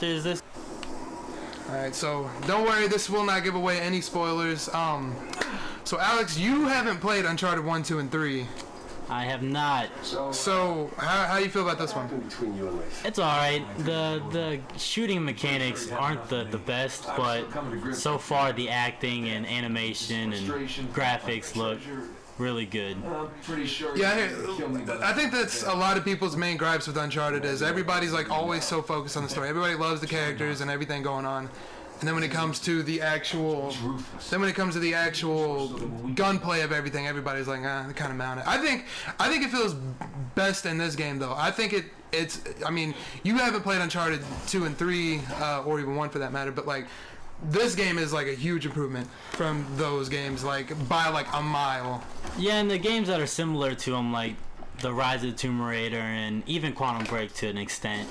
characters. This. Alright, so don't worry, this will not give away any spoilers. So Alex, you haven't played Uncharted 1, 2, and 3. I have not. So how do you feel about this one? It's alright. The shooting mechanics aren't the best, but so far the acting and animation and graphics look really good. Yeah, I think that's a lot of people's main gripes with Uncharted is everybody's like always so focused on the story. Everybody loves the characters and everything going on. And then when it comes to the actual gunplay of everything, everybody's like, they're kind of mounted. I think it feels best in this game though. I think it's. I mean, you haven't played Uncharted 2 and 3, or even 1 for that matter, but like this game is like a huge improvement from those games, like by like a mile. Yeah, and the games that are similar to them, like the Rise of the Tomb Raider and even Quantum Break to an extent,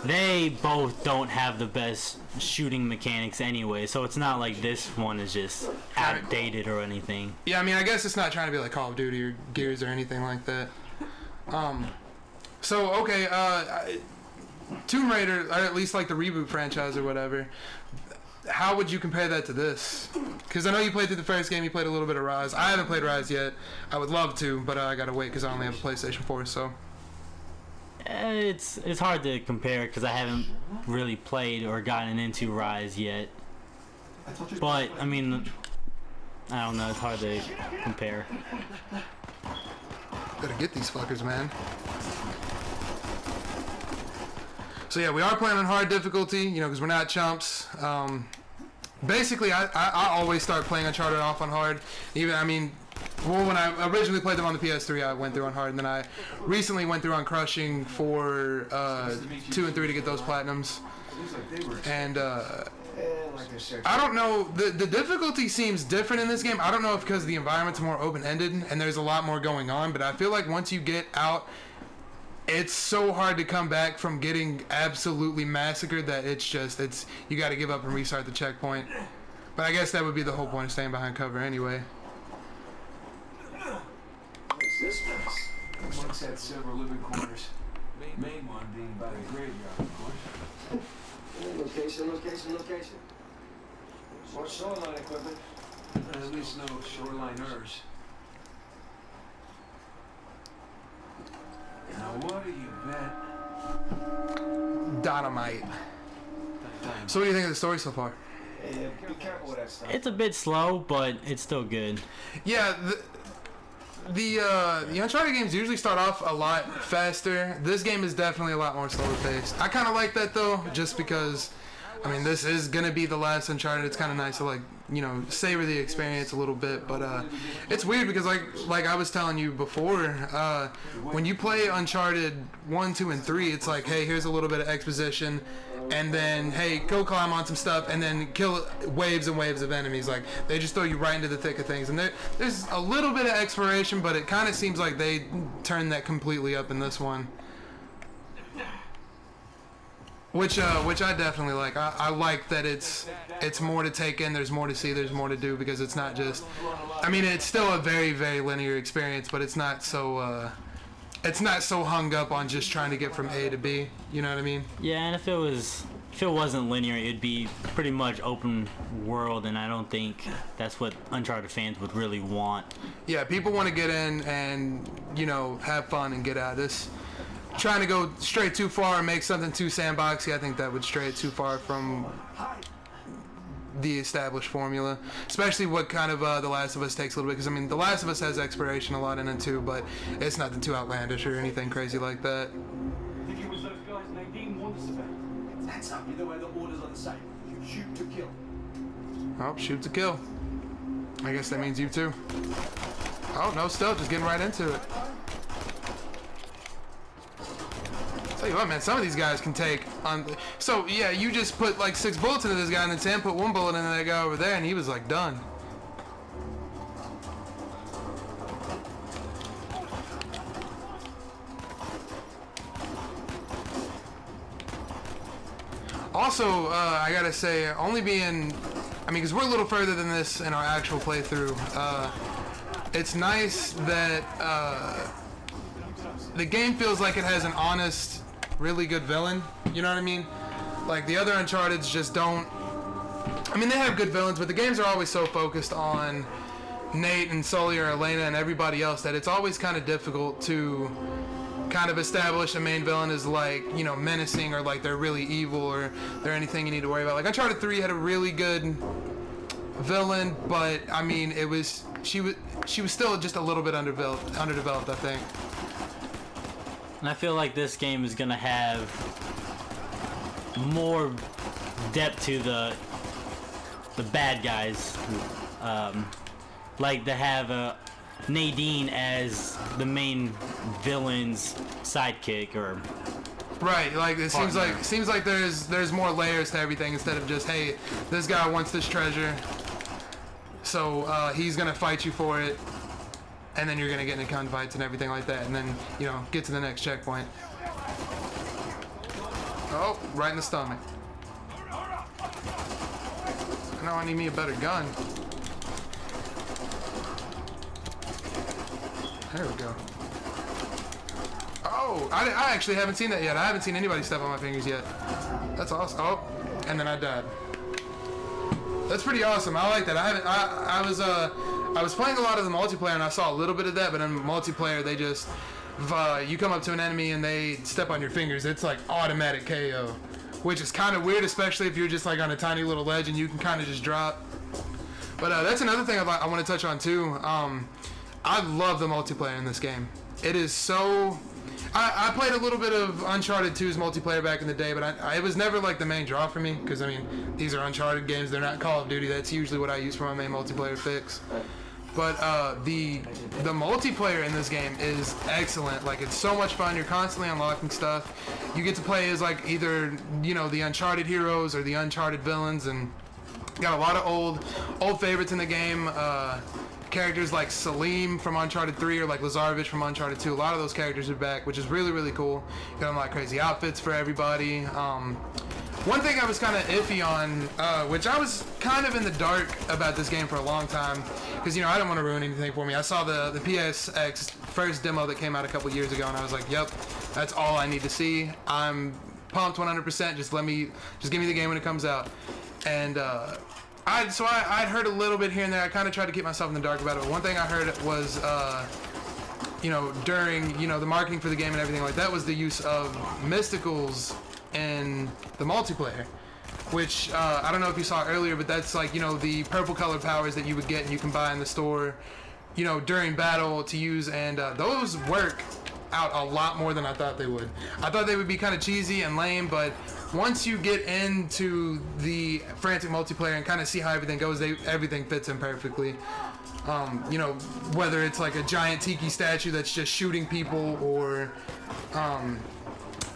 they both don't have the best shooting mechanics anyway, so it's not like this one is just outdated or anything. Yeah, I mean, I guess it's not trying to be like Call of Duty or Gears or anything like that. So, okay, Tomb Raider, or at least like the reboot franchise or whatever, how would you compare that to this? Because I know you played through the first game, you played a little bit of Rise. I haven't played Rise yet. I would love to, but I gotta wait because I only have a PlayStation 4, so... It's hard to compare because I haven't really played or gotten into Rise yet. But I mean, I don't know. It's hard to compare. Gotta get these fuckers, man. So yeah, we are playing on hard difficulty, you know, because we're not chumps. Basically, I always start playing Uncharted off on hard. Even, I mean, well, when I originally played them on the PS3, I went through on hard, and then I recently went through on crushing for 2 and 3 to get those platinums. And I don't know, the difficulty seems different in this game. I don't know if because the environment's more open-ended and there's a lot more going on, but I feel like once you get out, it's so hard to come back from getting absolutely massacred that it's you got to give up and restart the checkpoint. But I guess that would be the whole point of staying behind cover anyway. What's this place? Once had several living quarters. Main one being by the graveyard, of course. Location. What shoreline equipment? At least no shoreliners. Now what do you bet? Dynamite. So what do you think of the story so far? Be careful with that stuff. It's a bit slow, but it's still good. Yeah, the Uncharted games usually start off a lot faster. This game is definitely a lot more slower paced. I kind of like that though, just because, I mean, this is gonna be the last Uncharted. It's kind of nice to like, you know, savor the experience a little bit. But it's weird because like I was telling you before, when you play Uncharted 1, 2, and 3, it's like, hey, here's a little bit of exposition, and then hey, go climb on some stuff, and then kill waves and waves of enemies. Like they just throw you right into the thick of things. And there's a little bit of exploration, but it kind of seems like they turned that completely up in this one. Which I definitely like. I like that it's more to take in. There's more to see. There's more to do because it's not just. I mean, it's still a very very linear experience, but it's not so hung up on just trying to get from A to B. You know what I mean? Yeah, and if it wasn't linear, it'd be pretty much open world, and I don't think that's what Uncharted fans would really want. Yeah, people want to get in and, you know, have fun and get out of this. Trying to go straight too far and make something too sandboxy, I think that would stray too far from the established formula. Especially what kind of The Last of Us takes a little bit, because I mean, The Last of Us has exploration a lot in it too, but it's nothing too outlandish or anything crazy like that. Think it was those guys Nadine warned us about? That's up. Either way, the orders are the same. You shoot to kill. Oh, shoot to kill. I guess that means you too. Oh, no stealth, just getting right into it. Tell you what, man, some of these guys can take on. So yeah, you just put like 6 bullets into this guy, and then Sam put 1 bullet into that guy over there, and he was like done. Also, I gotta say, only being, I mean, because we're a little further than this in our actual playthrough, it's nice that the game feels like it has an honest, really good villain, you know what I mean? Like, the other Uncharted's just don't... I mean, they have good villains, but the games are always so focused on Nate and Sully or Elena and everybody else that it's always kind of difficult to kind of establish a main villain as, like, you know, menacing or like they're really evil or they're anything you need to worry about. Like, Uncharted 3 had a really good villain, but I mean, it was she was still just a little bit underdeveloped, I think. And I feel like this game is gonna have more depth to the bad guys. Like, to have Nadine as the main villain's sidekick, or right, like it partner. seems like there's more layers to everything instead of just, hey, this guy wants this treasure, so he's gonna fight you for it, and then you're gonna get into gunfights and everything like that, and then, you know, get to the next checkpoint. Oh, right in the stomach. I know I need me a better gun. There we go. Oh, I actually haven't seen that yet. I haven't seen anybody step on my fingers yet. That's awesome. Oh, and then I died. That's pretty awesome. I like that. I was playing a lot of the multiplayer and I saw a little bit of that, but in multiplayer they just, if you come up to an enemy and they step on your fingers, it's like automatic KO, which is kind of weird, especially if you're just like on a tiny little ledge and you can kind of just drop. But that's another thing I want to touch on too. I love the multiplayer in this game. It is so... I played a little bit of Uncharted 2's multiplayer back in the day, but it was never like the main draw for me, because I mean, these are Uncharted games, they're not Call of Duty. That's usually what I use for my main multiplayer fix. But the multiplayer in this game is excellent. Like, it's so much fun. You're constantly unlocking stuff. You get to play as like either, you know, the Uncharted heroes or the Uncharted villains, and got a lot of old favorites in the game. Characters like Salim from Uncharted 3 or like Lazarevich from Uncharted 2. A lot of those characters are back, which is really, really cool. Got a lot of crazy outfits for everybody. One thing I was kind of iffy on, which I was kind of in the dark about this game for a long time, because, you know, I didn't want to ruin anything for me. I saw the PSX first demo that came out a couple years ago, and I was like, yep, that's all I need to see. I'm pumped 100%. Just give me the game when it comes out. And I'd heard a little bit here and there. I kind of tried to keep myself in the dark about it. But one thing I heard was, you know, during, you know, the marketing for the game and everything like that, was the use of mysticals in the multiplayer, which I don't know if you saw earlier, but that's like, you know, the purple colored powers that you would get and you can buy in the store, you know, during battle to use, and those work out a lot more than I thought they would. I thought they would be kind of cheesy and lame, but once you get into the frantic multiplayer and kind of see how everything goes, everything fits in perfectly. You know, whether it's like a giant tiki statue that's just shooting people, or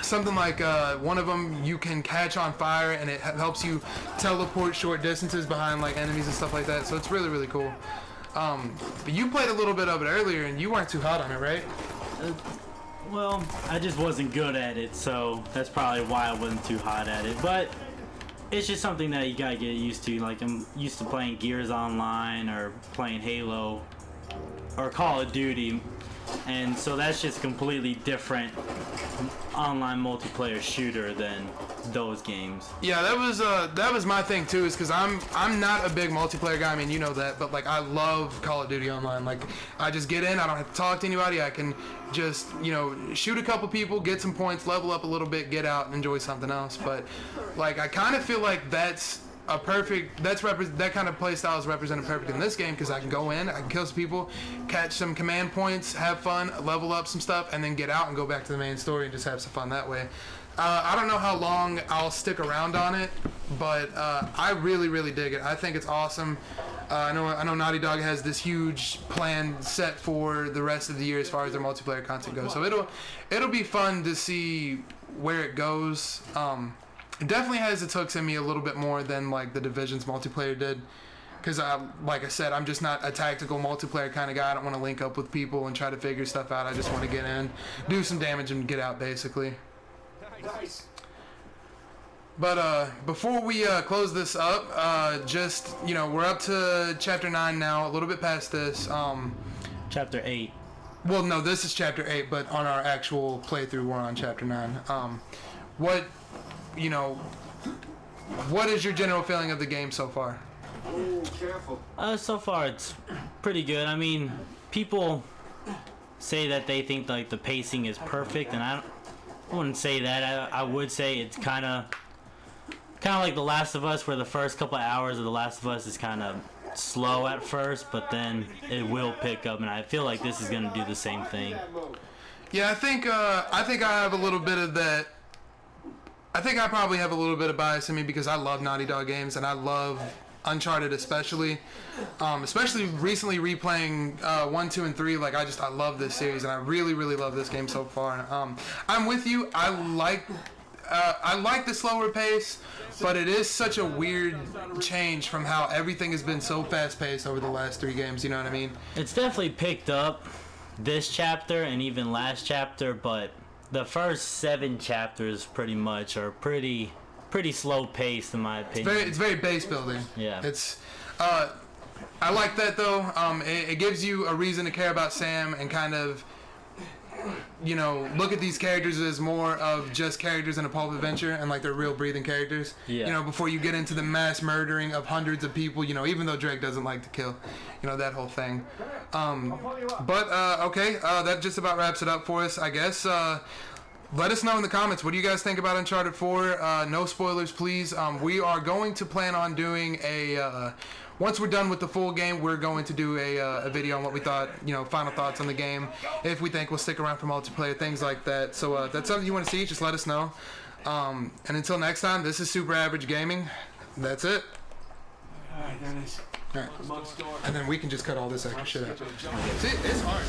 something like one of them you can catch on fire and it helps you teleport short distances behind like enemies and stuff like that. So it's really, really cool. But you played a little bit of it earlier and you weren't too hot on it, right? Well, I just wasn't good at it, so that's probably why I wasn't too hot at it. But it's just something that you gotta get used to. Like, I'm used to playing Gears Online or playing Halo or Call of Duty, and so that's just completely different online multiplayer shooter than those games. Yeah, that was my thing too, is because I'm not a big multiplayer guy. I mean, you know that, but like, I love Call of Duty Online. Like, I just get in, I don't have to talk to anybody, I can just, you know, shoot a couple people, get some points, level up a little bit, get out and enjoy something else. But like, I kind of feel like that kind of play style is represented perfect in this game, because I can go in, I can kill some people, catch some command points, have fun, level up some stuff, and then get out and go back to the main story and just have some fun that way. I don't know how long I'll stick around on it, but I really, really dig it. I think it's awesome. I know Naughty Dog has this huge plan set for the rest of the year as far as their multiplayer content goes. So it'll be fun to see where it goes. It definitely has its hooks in me a little bit more than like the Division's multiplayer did, because like I said, I'm just not a tactical multiplayer kind of guy. I don't want to link up with people and try to figure stuff out. I just want to get in, do some damage, and get out, basically. Nice. But before we close this up, just, you know, we're up to Chapter 9 now, a little bit past this. Chapter 8. Well, no, this is Chapter 8, but on our actual playthrough, we're on Chapter 9. What, you know, what is your general feeling of the game so far? Oh, careful. So far it's pretty good. I mean, people say that they think like the pacing is perfect, and I wouldn't say that. I would say it's kind of like The Last of Us, where the first couple of hours of The Last of Us is kind of slow at first, but then it will pick up, and I feel like this is gonna do the same thing. Yeah, I think I have a little bit of that. I think I probably have a little bit of bias in me because I love Naughty Dog games, and I love Uncharted especially recently replaying 1, 2, and 3. Like I love this series, and I really love this game so far. I'm with you. I like the slower pace, but it is such a weird change from how everything has been so fast paced over the last 3 games. You know what I mean? It's definitely picked up this chapter and even last chapter, but the first 7 chapters pretty much are pretty slow paced in my opinion. It's very base building. Yeah. It's I like that though. It gives you a reason to care about Sam and kind of, you know, look at these characters as more of just characters in a pulp adventure and like they're real breathing characters. Yeah. You know, before you get into the mass murdering of hundreds of people, you know, even though Drake doesn't like to kill, you know, that whole thing. Okay, that just about wraps it up for us, I guess. Let us know in the comments, what do you guys think about Uncharted 4? No spoilers, please. We are going to plan on doing a... once we're done with the full game, we're going to do a video on what we thought, you know, final thoughts on the game. If we think we'll stick around for multiplayer, things like that. So if that's something you want to see, just let us know. And until next time, this is Super Average Gaming. That's it. All right, there it is. All right. And then we can just cut all this extra shit out. See, it's hard.